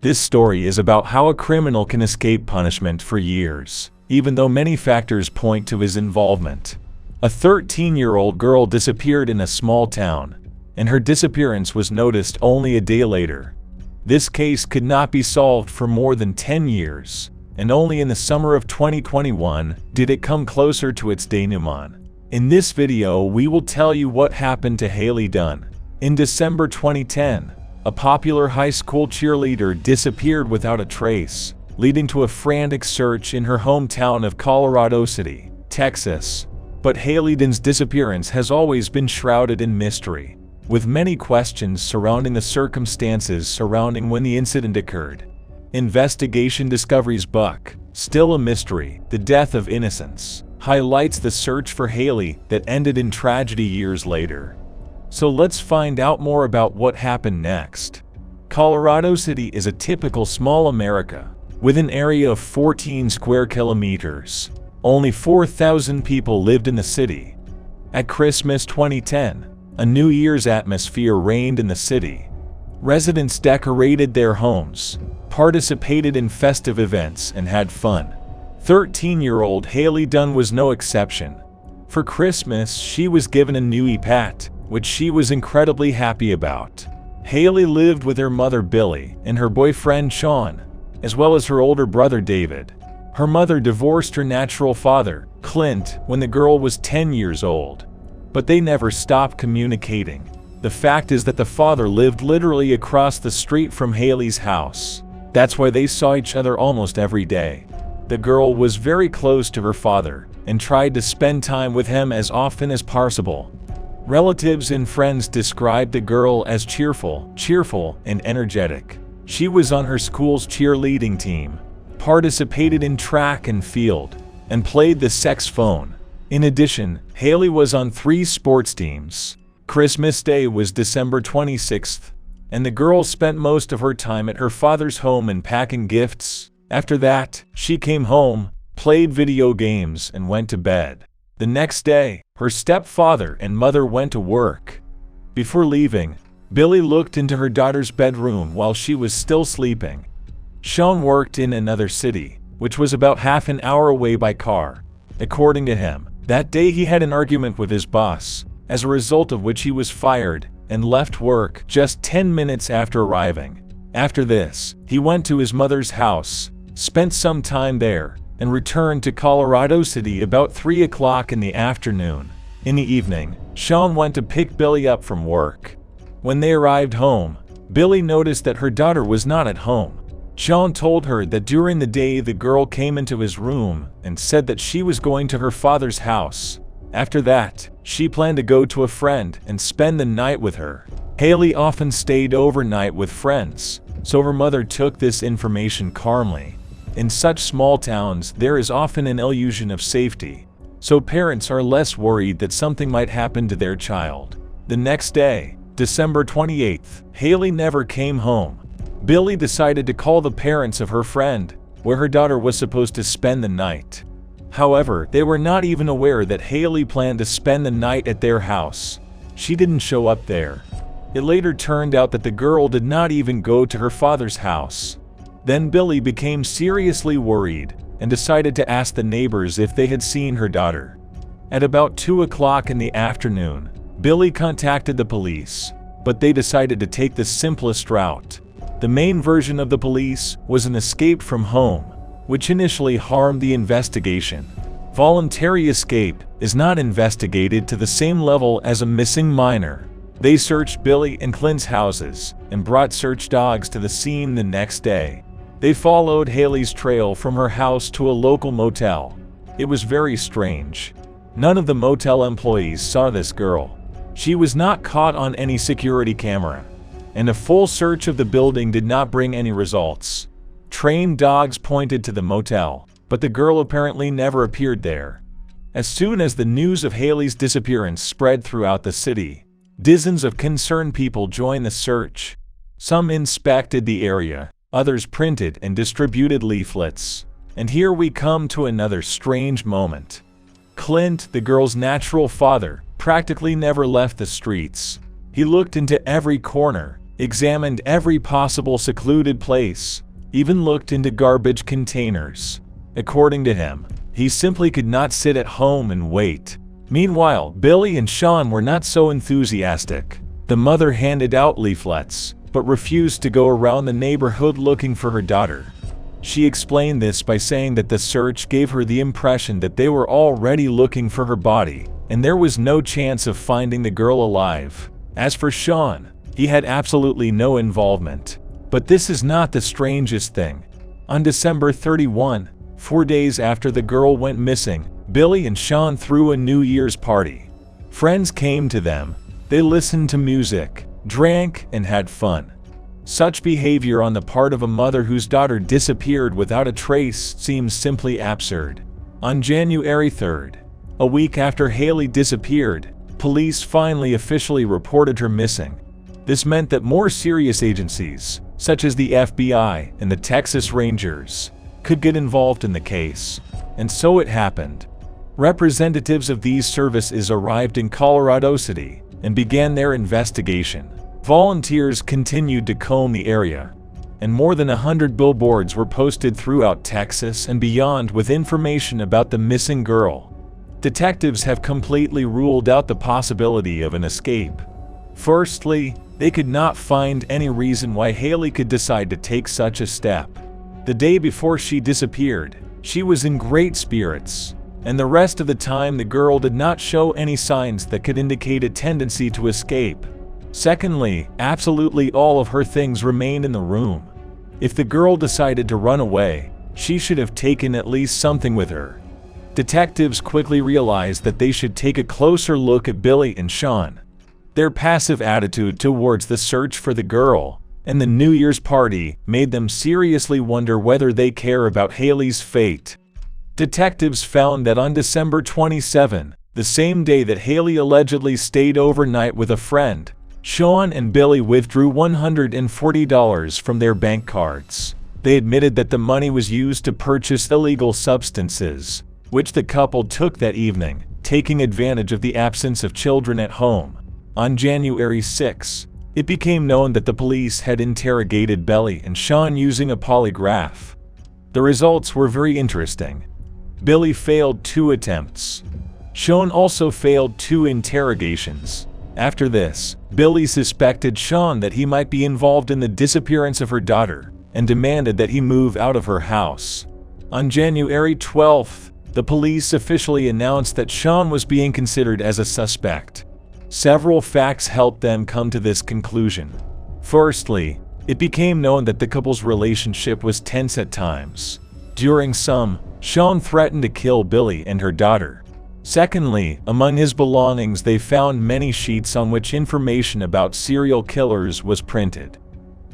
This story is about how a criminal can escape punishment for years, even though many factors point to his involvement. A 13-year-old girl disappeared in a small town, and her disappearance was noticed only a day later. This case could not be solved for more than 10 years, and only in the summer of 2021 did it come closer to its denouement. In this video, we will tell you what happened to Hayley Dun. In December 2010, a popular high school cheerleader disappeared without a trace, leading to a frantic search in her hometown of Colorado City, Texas. But Hayley Dun's disappearance has always been shrouded in mystery, with many questions surrounding the circumstances surrounding when the incident occurred. Investigation Discovery's book, Still a Mystery: The Death of Innocence, highlights the search for Hayley that ended in tragedy years later. So let's find out more about what happened next. Colorado City is a typical small America, with an area of 14 square kilometers. Only 4,000 people lived in the city. At Christmas 2010, a New Year's atmosphere reigned in the city. Residents decorated their homes, participated in festive events, and had fun. 13-year-old Hayley Dun was no exception. For Christmas, she was given a new iPad, which she was incredibly happy about. Hayley lived with her mother Billy and her boyfriend Sean, as well as her older brother David. Her mother divorced her natural father, Clint, when the girl was 10 years old. But they never stopped communicating. The fact is that the father lived literally across the street from Hayley's house. That's why they saw each other almost every day. The girl was very close to her father and tried to spend time with him as often as possible. Relatives and friends described the girl as cheerful, and energetic. She was on her school's cheerleading team, participated in track and field, and played the saxophone. In addition, Hayley was on 3 sports teams. Christmas Day was December 26th, and the girl spent most of her time at her father's home and packing gifts. After that, she came home, played video games, and went to bed. The next day, her stepfather and mother went to work. Before leaving, Billy looked into her daughter's bedroom while she was still sleeping. Sean worked in another city, which was about half an hour away by car. According to him, that day he had an argument with his boss, as a result of which he was fired and left work just 10 minutes after arriving. After this, he went to his mother's house, spent some time there, and returned to Colorado City about 3 o'clock in the afternoon. In the evening, Sean went to pick Billy up from work. When they arrived home, Billy noticed that her daughter was not at home. Sean told her that during the day the girl came into his room and said that she was going to her father's house. After that, she planned to go to a friend and spend the night with her. Hayley often stayed overnight with friends, so her mother took this information calmly. In such small towns, there is often an illusion of safety, so parents are less worried that something might happen to their child. The next day, December 28th, Hayley never came home. Billy decided to call the parents of her friend, where her daughter was supposed to spend the night. However, they were not even aware that Hayley planned to spend the night at their house. She didn't show up there. It later turned out that the girl did not even go to her father's house. Then Billy became seriously worried and decided to ask the neighbors if they had seen her daughter. At about 2 o'clock in the afternoon, Billy contacted the police, but they decided to take the simplest route. The main version of the police was an escape from home, which initially harmed the investigation. Voluntary escape is not investigated to the same level as a missing minor. They searched Billy and Clint's houses and brought search dogs to the scene the next day. They followed Hayley's trail from her house to a local motel. It was very strange. None of the motel employees saw this girl. She was not caught on any security camera, and a full search of the building did not bring any results. Trained dogs pointed to the motel, but the girl apparently never appeared there. As soon as the news of Hayley's disappearance spread throughout the city, dozens of concerned people joined the search. Some inspected the area, others printed and distributed leaflets. And here we come to another strange moment. Clint, the girl's natural father, practically never left the streets. He looked into every corner, examined every possible secluded place, even looked into garbage containers. According to him, he simply could not sit at home and wait. Meanwhile, Billy and Sean were not so enthusiastic. The mother handed out leaflets, but refused to go around the neighborhood looking for her daughter. She explained this by saying that the search gave her the impression that they were already looking for her body, and there was no chance of finding the girl alive. As for Sean, he had absolutely no involvement. But this is not the strangest thing. On December 31, 4 days after the girl went missing, Billy and Sean threw a New Year's party. Friends came to them. They listened to music, drank, and had fun. Such behavior on the part of a mother whose daughter disappeared without a trace seems simply absurd. On January 3rd, a week after Hayley disappeared, police finally officially reported her missing. This meant that more serious agencies, such as the FBI and the Texas Rangers, could get involved in the case. And so it happened. Representatives of these services arrived in Colorado City and began their investigation. Volunteers continued to comb the area, and more than 100 billboards were posted throughout Texas and beyond with information about the missing girl. Detectives have completely ruled out the possibility of an escape. Firstly, they could not find any reason why Hayley could decide to take such a step. The day before she disappeared, she was in great spirits, and the rest of the time the girl did not show any signs that could indicate a tendency to escape. Secondly, absolutely all of her things remained in the room. If the girl decided to run away, she should have taken at least something with her. Detectives quickly realized that they should take a closer look at Billy and Sean. Their passive attitude towards the search for the girl and the New Year's party made them seriously wonder whether they care about Hayley's fate. Detectives found that on December 27, the same day that Hayley allegedly stayed overnight with a friend, Sean and Billy withdrew $140 from their bank cards. They admitted that the money was used to purchase illegal substances, which the couple took that evening, taking advantage of the absence of children at home. On January 6, it became known that the police had interrogated Billy and Sean using a polygraph. The results were very interesting. Billy failed 2 attempts. Sean also failed 2 interrogations. After this, Billy suspected Sean that he might be involved in the disappearance of her daughter and demanded that he move out of her house. On January 12th, the police officially announced that Sean was being considered as a suspect. Several facts helped them come to this conclusion. Firstly, it became known that the couple's relationship was tense at times. During some, Sean threatened to kill Billy and her daughter. Secondly, among his belongings they found many sheets on which information about serial killers was printed.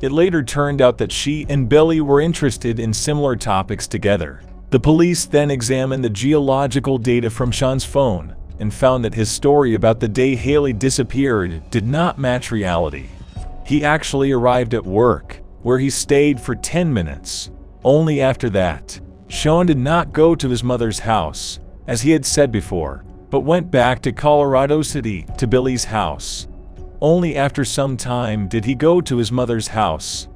It later turned out that she and Billy were interested in similar topics together. The police then examined the geological data from Sean's phone and found that his story about the day Hayley disappeared did not match reality. He actually arrived at work, where he stayed for 10 minutes. Only after that, Sean did not go to his mother's house, as he had said before, but went back to Colorado City to Billy's house. Only after some time did he go to his mother's house.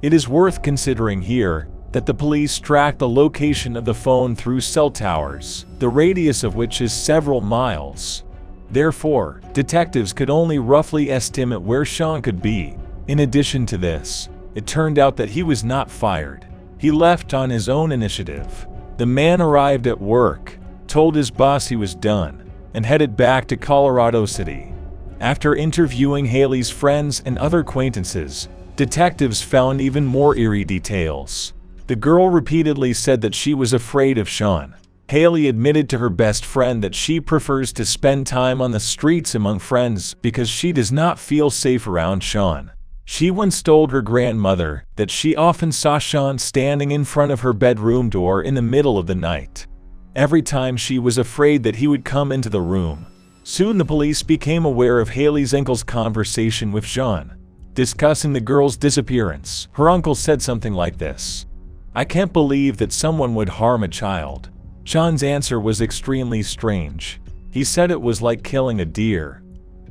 It is worth considering here that the police tracked the location of the phone through cell towers, the radius of which is several miles. Therefore, detectives could only roughly estimate where Sean could be. In addition to this, it turned out that he was not fired. He left on his own initiative. The man arrived at work, told his boss he was done, and headed back to Colorado City. After interviewing Hayley's friends and other acquaintances, detectives found even more eerie details. The girl repeatedly said that she was afraid of Sean. Hayley admitted to her best friend that she prefers to spend time on the streets among friends because she does not feel safe around Sean. She once told her grandmother that she often saw Sean standing in front of her bedroom door in the middle of the night. Every time she was afraid that he would come into the room. Soon the police became aware of Hayley's uncle's conversation with Sean. Discussing the girl's disappearance, her uncle said something like this: "I can't believe that someone would harm a child." Sean's answer was extremely strange. He said it was like killing a deer.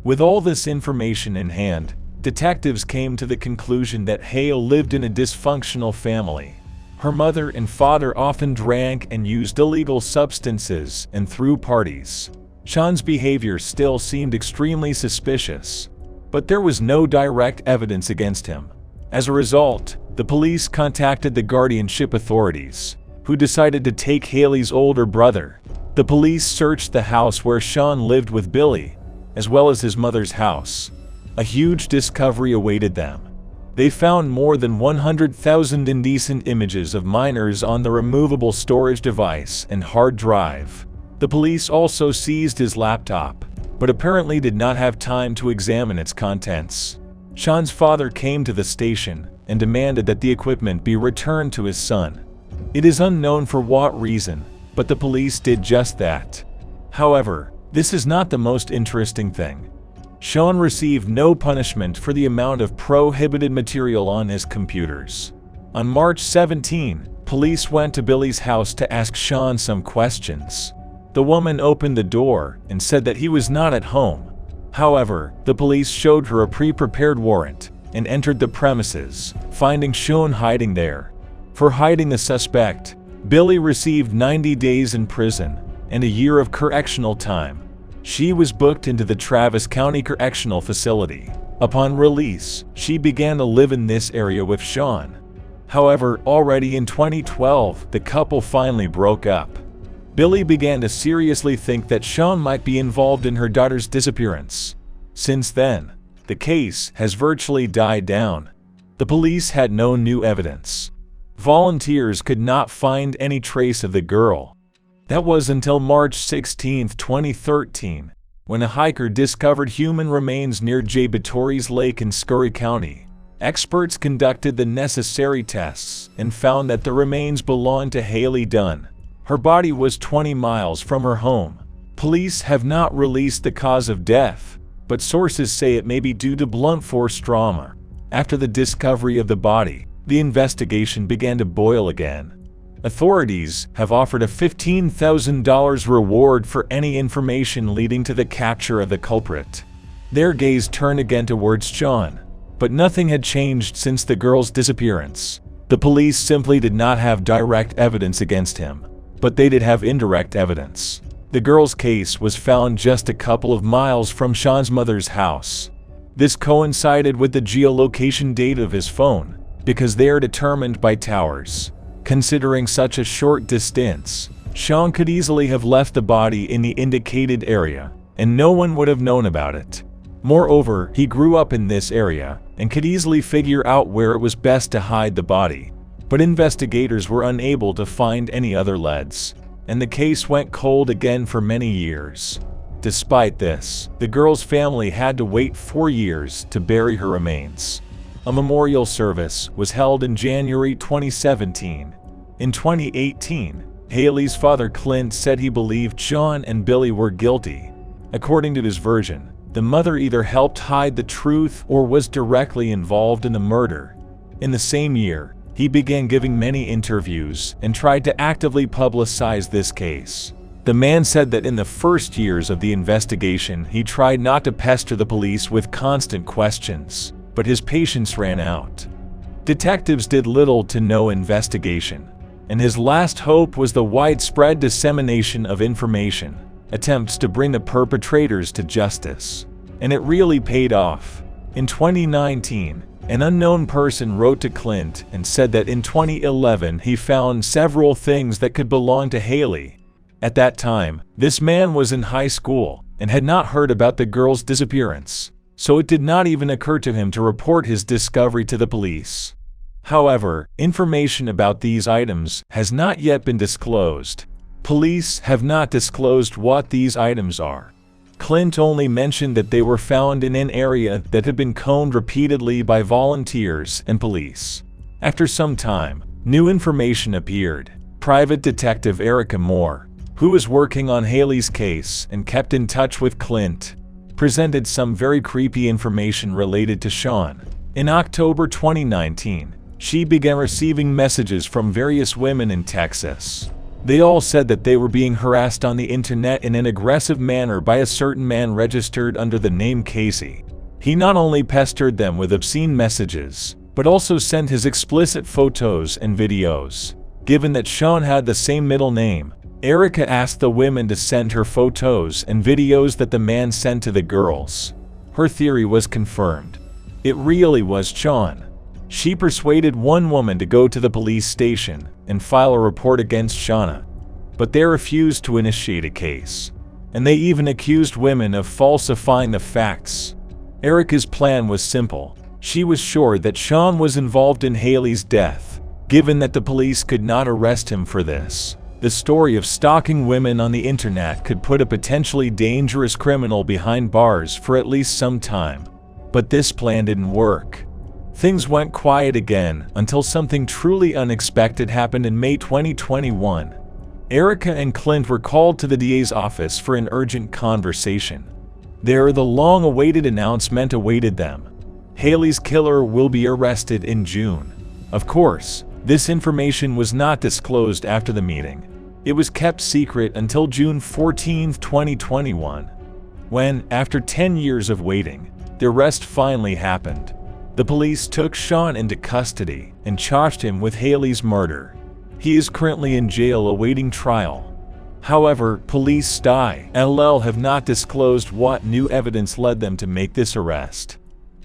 With all this information in hand, detectives came to the conclusion that Hale lived in a dysfunctional family. Her mother and father often drank and used illegal substances and threw parties. Sean's behavior still seemed extremely suspicious, but there was no direct evidence against him. As a result, the police contacted the guardianship authorities, who decided to take Hayley's older brother. The police searched the house where Sean lived with Billy, as well as his mother's house. A huge discovery awaited them. They found more than 100,000 indecent images of minors on the removable storage device and hard drive. The police also seized his laptop, but apparently did not have time to examine its contents. Sean's father came to the station and demanded that the equipment be returned to his son. It is unknown for what reason, but the police did just that. However, this is not the most interesting thing. Sean received no punishment for the amount of prohibited material on his computers. On March 17, police went to Billy's house to ask Sean some questions. The woman opened the door and said that he was not at home. However, the police showed her a pre-prepared warrant and entered the premises, finding Sean hiding there. For hiding the suspect, Billy received 90 days in prison and a year of correctional time. She was booked into the Travis County Correctional Facility. Upon release, she began to live in this area with Sean. However, already in 2012, the couple finally broke up. Billy began to seriously think that Sean might be involved in her daughter's disappearance. Since then, the case has virtually died down. The police had no new evidence. Volunteers could not find any trace of the girl. That was until March 16, 2013, when a hiker discovered human remains near J. Batory's Lake in Scurry County. Experts conducted the necessary tests and found that the remains belonged to Hayley Dun. Her body was 20 miles from her home. Police have not released the cause of death, but sources say it may be due to blunt force trauma. After the discovery of the body, the investigation began to boil again. Authorities have offered a $15,000 reward for any information leading to the capture of the culprit. Their gaze turned again towards Sean, but nothing had changed since the girl's disappearance. The police simply did not have direct evidence against him, but they did have indirect evidence. The girl's case was found just a couple of miles from Sean's mother's house. This coincided with the geolocation data of his phone, because they are determined by towers. Considering such a short distance, Sean could easily have left the body in the indicated area, and no one would have known about it. Moreover, he grew up in this area and could easily figure out where it was best to hide the body. But investigators were unable to find any other leads, and the case went cold again for many years. Despite this, the girl's family had to wait 4 years to bury her remains. A memorial service was held in January 2017. In 2018, Hayley's father Clint said he believed Sean and Billy were guilty. According to his version, the mother either helped hide the truth or was directly involved in the murder. In the same year, he began giving many interviews and tried to actively publicize this case. The man said that in the first years of the investigation, he tried not to pester the police with constant questions, but his patience ran out. Detectives did little to no investigation, and his last hope was the widespread dissemination of information, attempts to bring the perpetrators to justice. And it really paid off. In 2019, an unknown person wrote to Clint and said that in 2011 he found several things that could belong to Hayley. At that time, this man was in high school and had not heard about the girl's disappearance, so it did not even occur to him to report his discovery to the police. However, information about these items has not yet been disclosed. Police have not disclosed what these items are. Clint only mentioned that they were found in an area that had been combed repeatedly by volunteers and police. After some time, new information appeared. Private Detective Erica Moore, who was working on Hayley's case and kept in touch with Clint, presented some very creepy information related to Sean. In October 2019, she began receiving messages from various women in Texas. They all said that they were being harassed on the internet in an aggressive manner by a certain man registered under the name Casey. He not only pestered them with obscene messages, but also sent his explicit photos and videos. Given that Sean had the same middle name, Erica asked the women to send her photos and videos that the man sent to the girls. Her theory was confirmed. It really was Sean. She persuaded one woman to go to the police station and file a report against Shauna, but they refused to initiate a case, and they even accused women of falsifying the facts. Erica's plan was simple. She was sure that Sean was involved in Hayley's death, given that the police could not arrest him for this. The story of stalking women on the internet could put a potentially dangerous criminal behind bars for at least some time. But this plan didn't work. Things went quiet again until something truly unexpected happened in May 2021. Erica and Clint were called to the DA's office for an urgent conversation. There, the long-awaited announcement awaited them. Hayley's killer will be arrested in June. Of course, this information was not disclosed after the meeting. It was kept secret until June 14, 2021, when, after 10 years of waiting, the arrest finally happened. The police took Sean into custody and charged him with Hayley's murder. He is currently in jail awaiting trial. However, police LL have not disclosed what new evidence led them to make this arrest.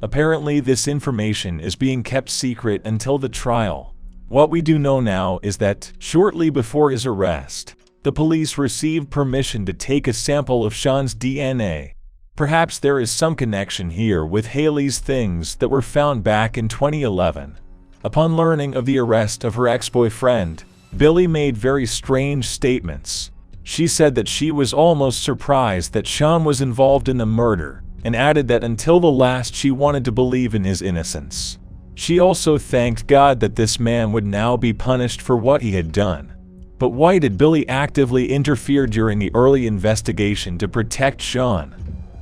Apparently, this information is being kept secret until the trial. What we do know now is that, shortly before his arrest, the police received permission to take a sample of Sean's DNA. Perhaps there is some connection here with Hayley's things that were found back in 2011. Upon learning of the arrest of her ex-boyfriend, Billy made very strange statements. She said that she was almost surprised that Sean was involved in the murder, and added that until the last she wanted to believe in his innocence. She also thanked God that this man would now be punished for what he had done. But why did Billy actively interfere during the early investigation to protect Sean?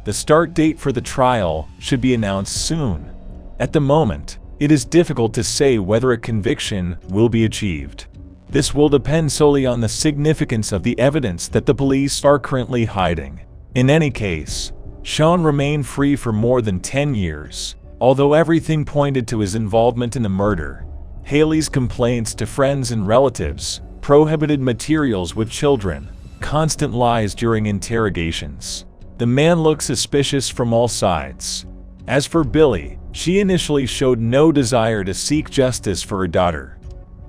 The start date for the trial should be announced soon. At the moment, it is difficult to say whether a conviction will be achieved. This will depend solely on the significance of the evidence that the police are currently hiding. In any case, Sean remained free for more than 10 years, although everything pointed to his involvement in the murder. Hayley's complaints to friends and relatives, prohibited materials with children, constant lies during interrogations. The man looked suspicious from all sides. As for Billy, she initially showed no desire to seek justice for her daughter.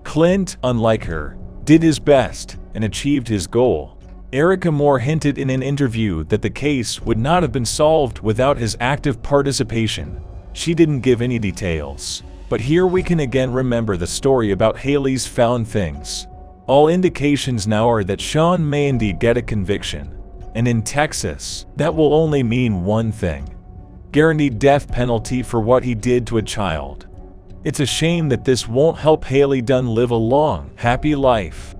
Clint, unlike her, did his best and achieved his goal. Erica Moore hinted in an interview that the case would not have been solved without his active participation. She didn't give any details, but here we can again remember the story about Hayley's found things. All indications now are that Sean may indeed get a conviction. And in Texas, that will only mean one thing: guaranteed death penalty for what he did to a child. It's a shame that this won't help Hayley Dun live a long, happy life.